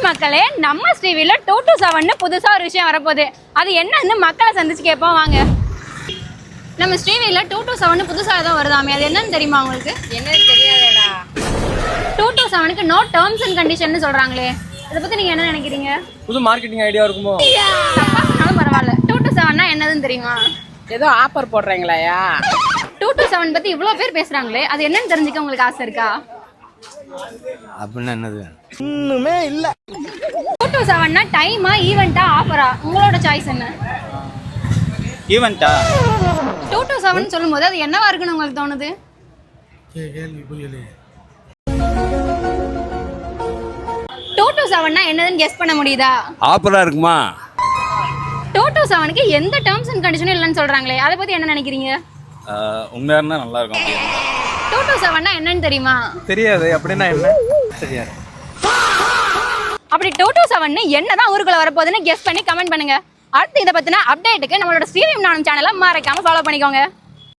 மக்களே, நம்ம ஸ்ரீவில 227 புதுசா ஒரு விஷயம் வரப்போகுது. அது என்னன்னு மக்களை சந்திச்சு கேட்போம் வாங்க. நம்ம ஸ்ரீவில 227 புதுசா தான் வருதாமே, அது என்னன்னு தெரியுமா உங்களுக்கு? என்னன்னு தெரியாதேடா. 227க்கு நோ டேர்ம்ஸ் அண்ட் கண்டிஷன் சொல்றாங்களே, இதை பத்தி நீங்க என்ன நினைக்கிறீங்க? புது மார்க்கெட்டிங் ஐடியா இருக்குமோ? தப்பானாலும் பரவாயில்ல. 227னா என்னதுன்னு தெரியுமா? ஏதோ ஆஃபர் போடுறாங்களாயா? 227 பத்தி இவ்வளவு பேர் பேசுறாங்களே, அது என்னன்னு தெரிஞ்சுக்க உங்களுக்கு ஆசை இருக்கா? அப்படின்னா என்னது? ஒண்ணுமே இல்ல. 227னா டைமா ஈவென்ட்டா ஆஃபரா? உங்களோட சாய்ஸ் என்ன? ஈவென்ட்டா? 227 சொல்லும்போது அது என்னவா இருக்குன்னு உங்களுக்கு தோணுது? கேள்வி புரியல. 227னா என்னதுன்னு கெஸ் பண்ண முடியுதா? ஆஃபரா இருக்குமா? 227க்கு எந்த டேர்ம்ஸ் அண்ட் கண்டிஷனும் இல்லைன்னு சொல்றாங்களே, அதை பத்தி என்ன நினைக்கிறீங்க? உண்மையா இருந்தா நல்லா இருக்கும். 227னா என்னன்னு தெரியுமா? தெரியாது. அப்படின்னா என்ன? தெரியாது. அப்படி 227 என்னதான் ஊருக்குள்ள வரப்போகுதுன்னு கெஸ் பண்ணி கமெண்ட் பண்ணுங்க. அடுத்து இதை பத்தின அப்டேட்டுக்கு நம்மளோட ஸ்ரீவிம் நானும் சேனலை மறக்காம ஃபாலோ பண்ணிக்கோங்க.